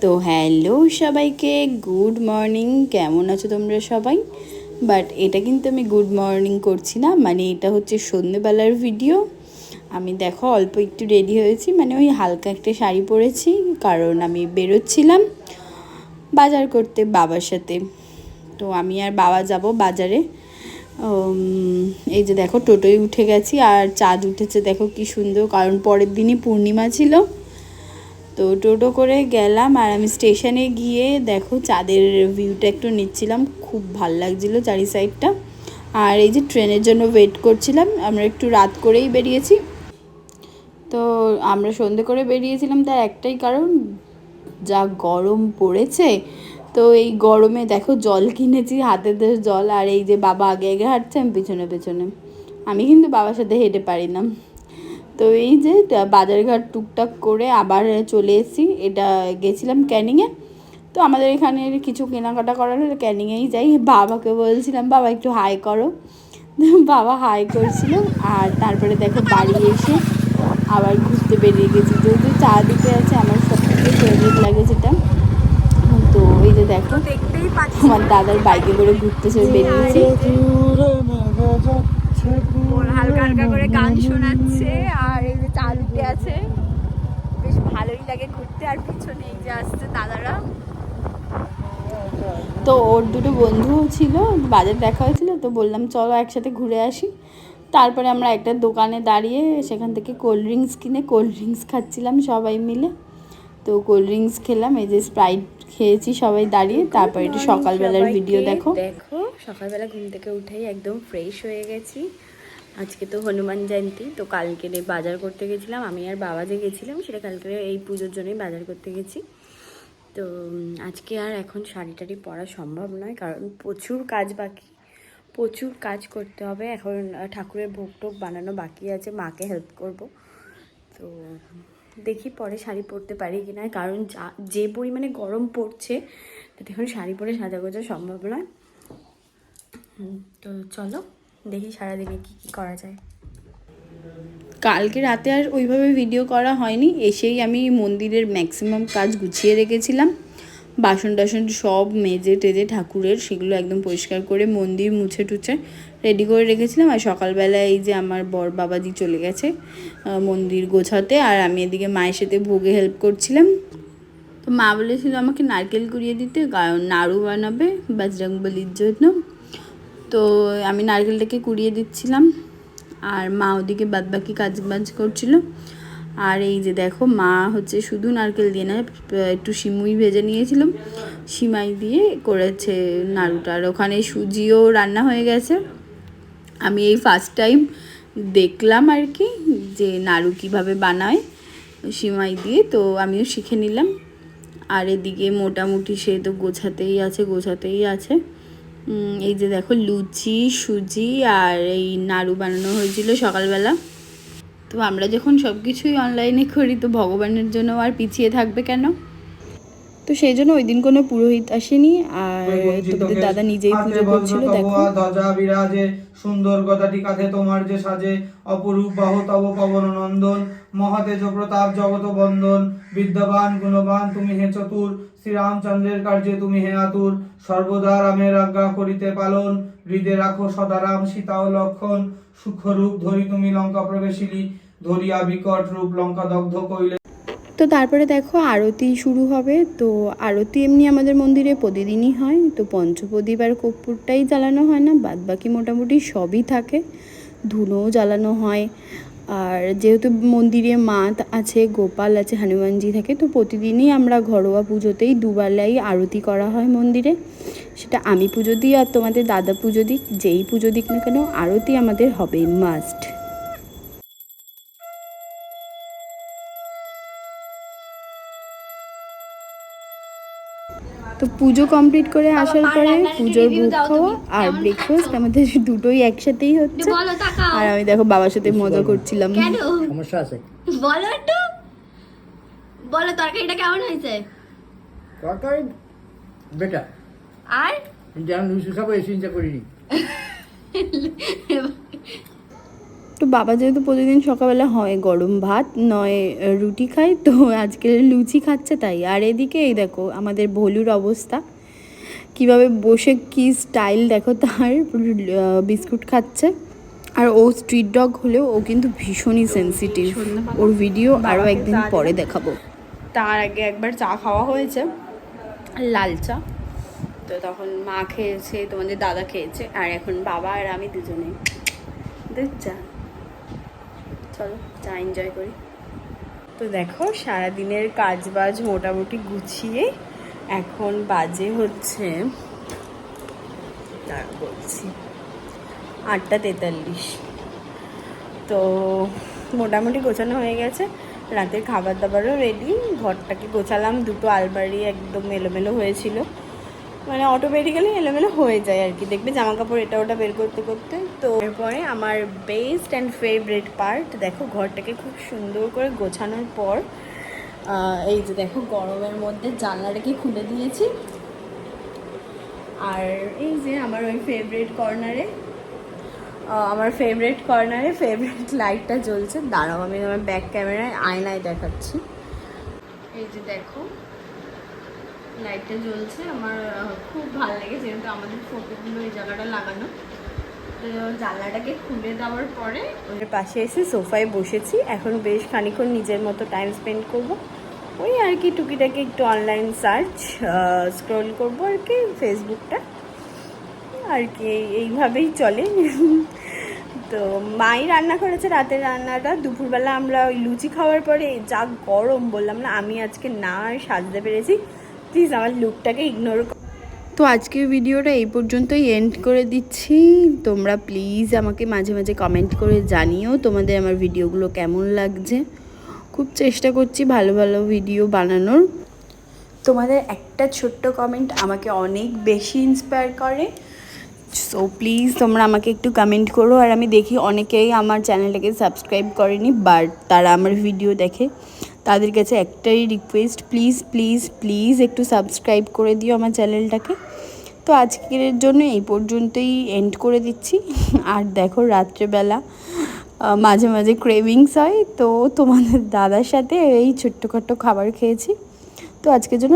তো হ্যালো সবাইকে, good morning. কেমন আছো তোমরা সবাই? বাট এটা কিন্তু আমি গুড মর্নিং করছি না, মানে এটা হচ্ছে সন্ধ্যেবেলার ভিডিও। আমি দেখো অল্প একটু রেডি হয়েছি, মানে ওই হালকা একটা শাড়ি পরেছি, কারণ আমি বেরোচ্ছিলাম বাজার করতে বাবার সাথে। তো আমি আর বাবা যাব বাজারে। এই যে দেখো টোটোয় উঠে গেছি, আর চাঁদ উঠেছে দেখো কি সুন্দর, কারণ পরের দিনই পূর্ণিমা ছিল। তো টোটো করে গেলাম, আর আমি স্টেশনে গিয়ে দেখো চাঁদের ভিউটা একটু নিচ্ছিলাম, খুব ভাল লাগছিলো চারি সাইডটা। আর এই যে ট্রেনের জন্য ওয়েট করছিলাম, আমরা একটু রাত করেই বেরিয়েছি। তো আমরা সন্ধে করে বেরিয়েছিলাম, তার একটাই কারণ, যা গরম পড়েছে। তো এই গরমে দেখো জল কিনেছি, হাতে জল, আর এই যে বাবা আগে আগে হাঁটছে, আমি পেছনে পেছনে। আমি কিন্তু বাবার সাথে হেঁটে পারি না। তো এই যে বাজারঘাট টুকটাক করে আবার চলে এসেছি। এটা গেছিলাম ক্যানিংয়ে। তো আমাদের এখানে কিছু কেনাকাটা করার হলে ক্যানিংয়েই যাই। বাবাকে বলছিলাম বাবা একটু হাই করো, বাবা হাই করছিল। আর তারপরে দেখো বাড়ি এসে আবার ঘুরতে বেরিয়ে গেছি, যেহেতু চারদিকে আছে আমার সবথেকে ফেভারিট লাগে যেটা। তো এই যে দেখো আমার দাদার বাইকে করে ঘুরতে বেরিয়েছি, হালকা হালকা করে গান শোনাচ্ছে, আর এই যে চাল উঠে আছে, বেশ ভালোই লাগে ঘুরতে। আর পিছনে এই যে আসছে দাদারা, তো ওর দুটো বন্ধুও ছিল, বাজার দেখা হয়েছিল, তো বললাম চলো একসাথে ঘুরে আসি। তারপরে আমরা একটা দোকানে দাঁড়িয়ে সেখান থেকে কোল্ড ড্রিঙ্কস কিনে কোল্ড ড্রিঙ্কস খাচ্ছিলাম সবাই মিলে। তো কোল্ড ড্রিঙ্কস খেলাম, এই যে স্প্রাইট খেয়েছি সবাই দাঁড়িয়ে। তারপর একটু সকালবেলার ভিডিও দেখো। সকালবেলা ঘুম থেকে উঠেই একদম ফ্রেশ হয়ে গেছি। আজকে তো হনুমান জয়ন্তী, তো কালকে বাজার করতে গেছিলাম আমি আর বাবা, যে গেছিলাম সেটা কালকে এই পুজোর জন্যই বাজার করতে গেছি। তো আজকে আর এখন শাড়ি টাড়ি পরা সম্ভব নয়, কারণ প্রচুর কাজ বাকি, প্রচুর কাজ করতে হবে। এখন ঠাকুরের ভোগ টোগ বানানো বাকি আছে, মাকে হেল্প করব। তো দেখি পরে শাড়ি পরতে পারি কি না, কারণ যে পরিমাণে গরম পড়ছে তাতে এখন শাড়ি পরে সাজাগোজা সম্ভব নয়। তো চলো দেখি সারাদিনে কী কী করা যায়। কালকে রাতে আর ওইভাবে ভিডিও করা হয়নি, এসেই আমি মন্দিরের ম্যাক্সিমাম কাজ গুছিয়ে রেখেছিলাম। বাসন টাসন সব মেজে টেজে ঠাকুরের সেগুলো একদম পরিষ্কার করে মন্দির মুছে টুছে রেডি করে রেখেছিলাম। আর সকালবেলায় এই যে আমার বর বাবাজি চলে গেছে মন্দির গোছাতে, আর আমি এদিকে মায়ের সাথে ভোগে হেল্প করছিলাম। তো মা বলেছিল আমাকে নারকেল কুড়িয়ে দিতে, কারণ নাড়ু বানাবে বজরংবলির জন্য। তো আমি নারকেলটাকে কুড়িয়ে দিচ্ছিলাম, আর মা ওদিকে বাদবাকি কাজ বাজ করছিল। আর এই যে দেখো মা হচ্ছে শুধু নারকেল দিয়ে না, একটু সিমুই ভেজে নিয়েছিলাম, সিমাই দিয়ে করেছে নাড়ুটা। আর ওখানে সুজিও রান্না হয়ে গেছে। আমি এই ফার্স্ট টাইম দেখলাম আর কি, যে নাড়ু কীভাবে বানায় সিমাই দিয়ে, তো আমিও শিখে নিলাম। আর এদিকে মোটামুটি সে তো গোছাতেই আছে। এই যে দেখো লুচি, সুজি আর এই নাড়ু বানানো হয়েছিল সকালবেলা। তো আমরা যখন সব কিছুই অনলাইনে করি, তো ভগবানের জন্য আর পিছিয়ে থাকবে কেন? তো সেই জন্য ওই দিন কোনো পুরোহিত আসেনি, আর তোমাদের দাদা নিজেই পুজো করছিল। দেখো ধ্বজা বিরাজে সুন্দর গদাটি কাঁধে তোমার যে সাজে, অপরূপ বাহ তব পবন নন্দন, মহাতেজ প্রতাপ জগত বন্দন, বিদ্যবান গুণবান তুমি হে চতুর, শ্রীরামচন্দ্রের কার্যে তুমি হে আতুর, সর্বদা রামের আজ্ঞা করিতে পালন, হৃদে রাখো সদারাম সীতা ও লক্ষণ, সূক্ষ্মরূপ ধরি তুমি লঙ্কা প্রবেশিলি, ধরিয়া বিকট রূপ লঙ্কা দগ্ধ কইলে। তো তারপরে দেখো আরতি শুরু হবে। তো আরতি এমনি আমাদের মন্দিরে প্রতিদিনই হয়, তো পঞ্চপ্রদীপ আর কর্পূরটাই জ্বালানো হয় না, বাদ বাকি মোটামুটি সবই থাকে, ধুনোও জ্বালানো হয়। আর যেহেতু মন্দিরে মা আছে, গোপাল আছে, হনুমানজি থাকে, তো প্রতিদিনই আমরা ঘরোয়া পুজোতেই দুবেলাই আরতি করা হয় মন্দিরে। সেটা আমি পুজো দিই আর তোমাদের দাদা পুজো দিই, যেই পুজো দিক না কেন আরতি আমাদের হবেই, মাস্ট। তো পুজো কমপ্লিট করে আসার পরে পুজোর ভোগ খাওয়া আর ব্রেকফাস্ট আমাদের দুটোই একসাথেই হচ্ছে। আর আমি দেখো বাবার সাথে মজা করছিলাম। সমস্যা আছে বলো একটু, বলো তরকারিটা কেমন হয়েছে? তরকারি বেটার, আর কিন্তু আমি লুচি খাবো এই চিন্তা করিনি। তো বাবা যেহেতু প্রতিদিন সকালবেলা হয় গরম ভাত নয় রুটি খায়, তো আজকে লুচি খাচ্ছে তাই। আর এদিকে এই দেখো আমাদের ভলুর অবস্থা, কিভাবে বসে কি স্টাইল দেখো তার, বিস্কুট খাচ্ছে। আর ও স্ট্রিট ডগ হলেও ও কিন্তু ভীষণই সেন্সিটিভ, ওর ভিডিও আরও একদিন পরে দেখাবো। তার আগে একবার চা খাওয়া হয়েছে, লাল চা, তো তখন মা খেয়েছে, তোমাদের দাদা খেয়েছে, আর এখন বাবা আর আমি দুজনেই চা। চলো চা এনজয় করি। তো দেখো সারাদিনের কাজ বাজ মোটামুটি গুছিয়ে এখন বাজে হচ্ছে বলছি 8:43। তো মোটামুটি গোছানো হয়ে গেছে, রাতের খাবার দাবারও রেডি, ঘরটাকে গোছালাম, দুটো আলমারি একদম এলোমেলো হয়েছিল, মানে অটোমেটিক্যালি এলোমেলো হয়ে যায় আর কি, দেখবে জামা কাপড় এটা ওটা বের করতে করতে। তো এরপরে আমার বেস্ট অ্যান্ড ফেভারিট পার্ট, দেখো ঘরটাকে খুব সুন্দর করে গোছানোর পর এই যে দেখো গরমের মধ্যে জানলাটাকে খুলে দিয়েছি, আর এই যে আমার ওই ফেভারিট কর্নারে ফেভারিট লাইটটা জ্বলছে। দাঁড়াও আমি আমার ব্যাক ক্যামেরায় আয়নায় দেখাচ্ছি। এই যে দেখো লাইটটা জ্বলছে, আমার খুব ভালো লাগে, যেহেতু আমাদের ফটোগুলো এই জায়গাটা লাগানো। তো জানলাটাকে খুলে দেওয়ার পরে ওর পাশে এসে সোফায় বসেছি, এখন বেশ খানিক্ষণ নিজের মতো টাইম স্পেন্ড করব, ওই আর কি টুকিটাকি একটু অনলাইন সার্চ স্ক্রল করবো আর কি, ফেসবুকটা আর কি, এইভাবেই চলে। তো মাই রান্না করেছে রাতের রান্নাটা, দুপুরবেলা আমরা ওই লুচি খাওয়ার পরে যা গরম, বললাম না আমি আজকে না আর সাজতে পেরেছি, প্লিজ আমার লুকটাকে ইগনোর। তো আজকের ভিডিওটা এই পর্যন্তই এন্ড করে দিচ্ছি। তোমরা প্লিজ আমাকে মাঝে মাঝে কমেন্ট করে জানিও তোমাদের আমার ভিডিওগুলো কেমন লাগছে। খুব চেষ্টা করছি ভালো ভালো ভিডিও বানানোর। তোমাদের একটা ছোট্ট কমেন্ট আমাকে অনেক বেশি ইন্সপায়ার করে, সো প্লিজ তোমরা আমাকে একটু কমেন্ট করো। আর আমি দেখি অনেকেই আমার চ্যানেলটাকে সাবস্ক্রাইব করেনি, বাট তারা আমার ভিডিও দেখে, তাদের কাছে একটাই রিকোয়েস্ট, প্লিজ প্লিজ প্লিজ একটু সাবস্ক্রাইব করে দিও আমার চ্যানেলটাকে। তো আজকের জন্য এই পর্যন্তই এন্ড করে দিচ্ছি। আর দেখো রাত্রেবেলা মাঝে মাঝে ক্রেভিংস হয়, তো তোমাদের দাদার সাথে এই ছোট্টখাট্টো খাবার খেয়েছি। তো আজকের জন্য